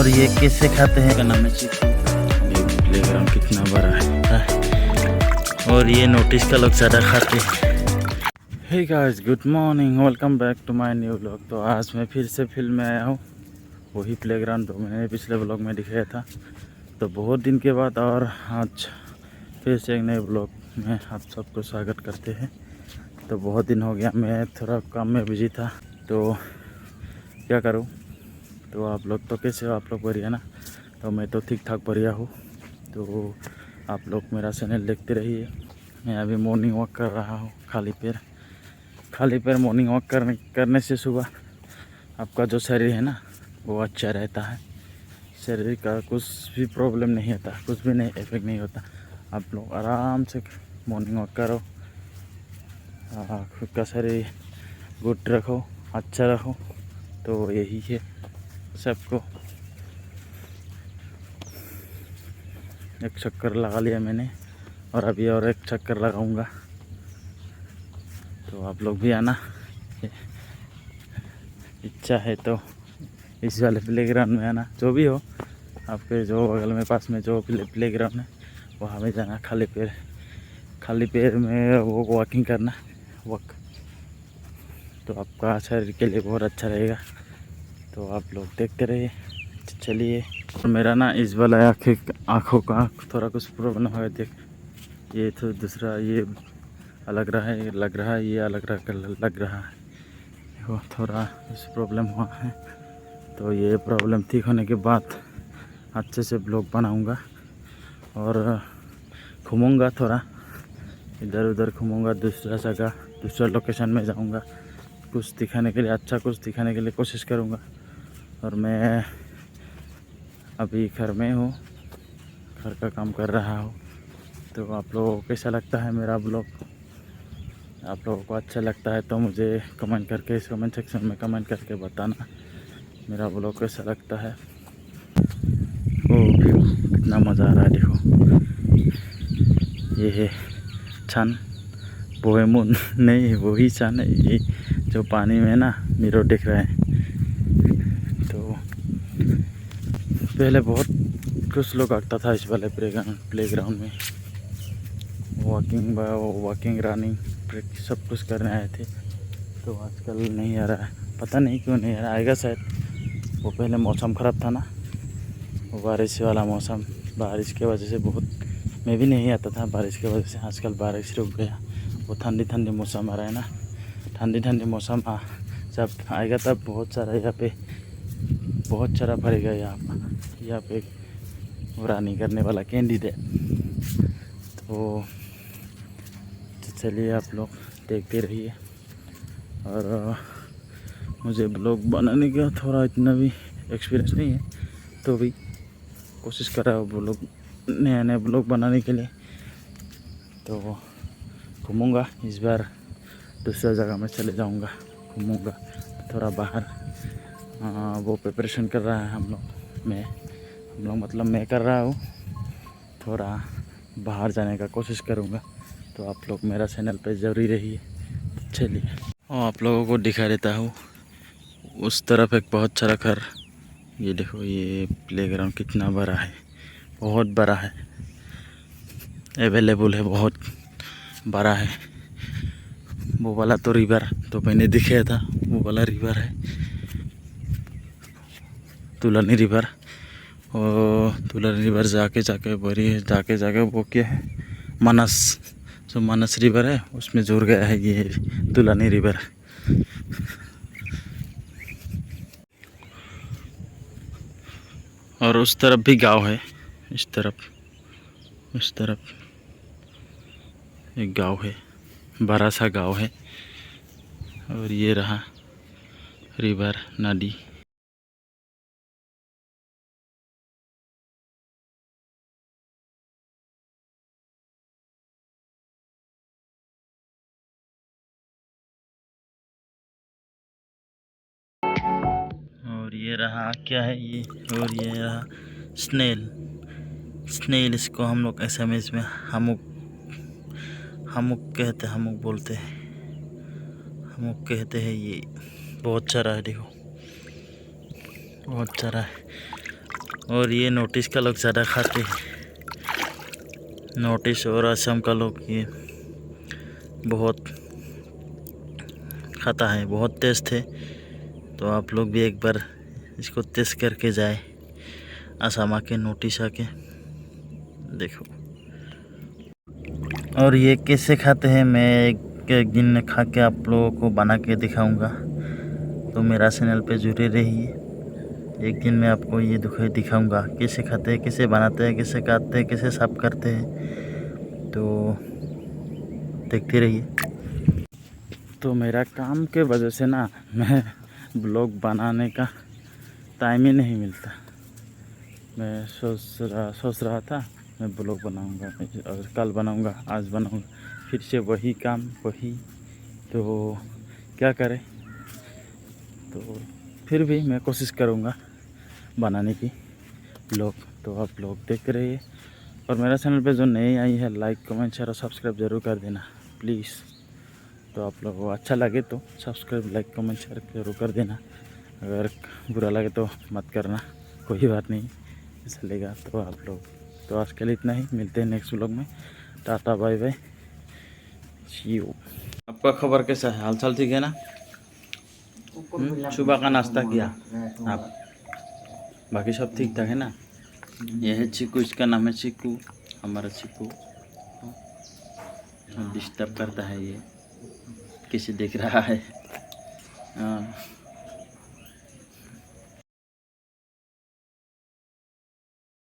और ये कैसे खाते हैं का नाम है चिकू। ये प्लेग्राउंड कितना बड़ा है और ये नोटिस का लोग ज़्यादा खाते हैं। Hey guys, good morning, welcome back to my new vlog. तो आज मैं फिर से फील्ड में आया हूँ, वही प्लेग्राउंड जो मैंने पिछले व्लॉग में दिखाया था। तो बहुत दिन के बाद और आज फिर से एक नए व्लॉग में आप सबको स्वागत करते हैं। तो बहुत दिन हो गया, मैं थोड़ा काम में बिजी था, तो क्या करूँ। तो आप लोग तो कैसे हो? आप लोग बढ़िया ना? तो मैं तो ठीक ठाक बढ़िया हूँ। तो आप लोग मेरा चैनल देखते रहिए। मैं अभी मॉर्निंग वॉक कर रहा हूँ खाली पैर मॉर्निंग वॉक करने से सुबह आपका जो शरीर है ना वो अच्छा रहता है। शरीर का कुछ भी प्रॉब्लम नहीं होता, कुछ भी नहीं इफेक्ट नहीं होता। आप लोग आराम से मॉर्निंग वॉक करो, खुद का शरीर गुड रखो, अच्छा रखो। तो यही है सबको। एक चक्कर लगा लिया मैंने और अभी और एक चक्कर लगाऊंगा। तो आप लोग भी आना, इच्छा है तो इस वाले प्लेग्राउंड में आना। जो भी हो, आपके जो बगल में पास में जो प्लेग्राउंड है वहाँ में जाना। खाली पैर में वो वॉकिंग करना, वॉक। तो आपका शरीर के लिए बहुत अच्छा रहेगा। तो आप लोग देखते रहिए। चलिए। मेरा ना इस वाला आँखों का थोड़ा कुछ प्रॉब्लम है। देख, ये तो दूसरा ये अलग रहा है, ये अलग लग रहा है। देखो, थोड़ा कुछ प्रॉब्लम हुआ है। तो ये प्रॉब्लम ठीक होने के बाद अच्छे से ब्लॉग बनाऊंगा और घूमूंगा, थोड़ा इधर उधर घूमूंगा, दूसरा जगह दूसरा लोकेशन में जाऊंगा। कुछ दिखाने के लिए, अच्छा कुछ दिखाने के लिए कोशिश करूंगा। और मैं अभी घर में हूँ, घर का काम कर रहा हूँ। तो आप लोगों को कैसा लगता है मेरा ब्लॉग? आप लोगों को अच्छा लगता है तो मुझे कमेंट सेक्शन में कमेंट करके बताना मेरा ब्लॉग कैसा लगता है। ओ, कितना मज़ा आ रहा है। देखो, ये है छन, वो है मून नहीं, वही छन है ये जो पानी में ना मिरर दिख रहा है। तो पहले बहुत कुछ लोग आता था इस वाले प्लेग्राउंड में, वॉकिंग रनिंग प्रैक्टिस सब कुछ करने आए थे। तो आजकल नहीं आ रहा है, पता नहीं क्यों नहीं आ रहा। आएगा शायद। वो पहले मौसम ख़राब था ना, वो बारिश वाला मौसम, बारिश की वजह से बहुत, मैं भी नहीं आता था बारिश की वजह से। आजकल बारिश रुक गया, वो ठंडी मौसम आ रहा है ना। ठंडी मौसम जब आएगा तब बहुत सारा यहाँ पे बहुत सारा भरेगा। यहाँ पे रनिंग करने वाला कैंडिडेट। तो चलिए, आप लोग देखते रहिए। और मुझे ब्लॉग बनाने का थोड़ा इतना भी एक्सपीरियंस नहीं है, तो भी कोशिश कर रहा हूँ नए ब्लॉग बनाने के लिए। तो घूमूंगा इस बार, दूसरा जगह में चले जाऊंगा, घूमूंगा थोड़ा बाहर। वो प्रिपरेशन कर रहा है हम लोग मतलब मैं कर रहा हूँ, थोड़ा बाहर जाने का कोशिश करूँगा। तो आप लोग मेरा चैनल पे ज़रूर रहिए। चलिए, और आप लोगों को दिखा देता हूँ उस तरफ एक बहुत सारा घर। ये देखो, ये प्लेग्राउंड कितना बड़ा है, बहुत बड़ा है, अवेलेबल है, बहुत बड़ा है। वो वाला तो रिवर तो मैंने दिखाया था, वो वाला रिवर है तुलानी रिवर। और तुलानी रिवर जाके वो क्या है, मानस, जो मानस रिवर है उसमें जुड़ गया है ये तुलानी रिवर। और उस तरफ भी गांव है, इस तरफ एक गांव है, बड़ा सा गांव है। और ये रहा रिवर, नदी। और ये रहा क्या है ये, और ये रहा स्नेल इसको हम लोग एसएमएस में हमुक बोलते हैं, हमुक कहते हैं। ये बहुत सारा है, देखो बहुत सारा है। और ये नोटिस का लोग ज़्यादा खाते हैं। नोटिस और असम का लोग ये बहुत खाता है, बहुत टेस्ट है। तो आप लोग भी एक बार इसको टेस्ट करके जाए। असम आके नोटिस आके देखो। और ये कैसे खाते हैं मैं एक दिन खा के आप लोगों को बना के दिखाऊंगा। तो मेरा चैनल पे जुड़े रहिए। एक दिन मैं आपको ये दिखाऊंगा कैसे खाते हैं, कैसे बनाते हैं, कैसे काटते हैं, कैसे साफ करते हैं। तो देखते रहिए। तो मेरा काम के वजह से ना मैं ब्लॉग बनाने का टाइम ही नहीं मिलता। मैं सोच रहा था मैं ब्लॉग बनाऊंगा और कल बनाऊंगा, आज बनाऊंगा, फिर से वही काम वही। तो क्या करें। तो फिर भी मैं कोशिश करूंगा बनाने की ब्लॉग। तो आप लोग देख रहे हैं। और मेरा चैनल पे जो नई आई है, लाइक कमेंट शेयर और सब्सक्राइब ज़रूर कर देना प्लीज़। तो आप लोगों को अच्छा लगे तो सब्सक्राइब लाइक कमेंट शेयर ज़रूर कर देना। अगर बुरा लगे तो मत करना, कोई बात नहीं, चलेगा। तो आप लोग, तो आज के लिए इतना ही, मिलते हैं नेक्स्ट व्लॉग में। Tata bye bye, see you. आपका खबर कैसा है, हाल चाल ठीक है ना? सुबह का नाश्ता किया आप? बाकी सब ठीक ठाक है ना? यह है चिकू, इसका नाम है चिकू, हमारा चिकू। डिस्टर्ब करता है ये, किसे देख रहा है। हाँ।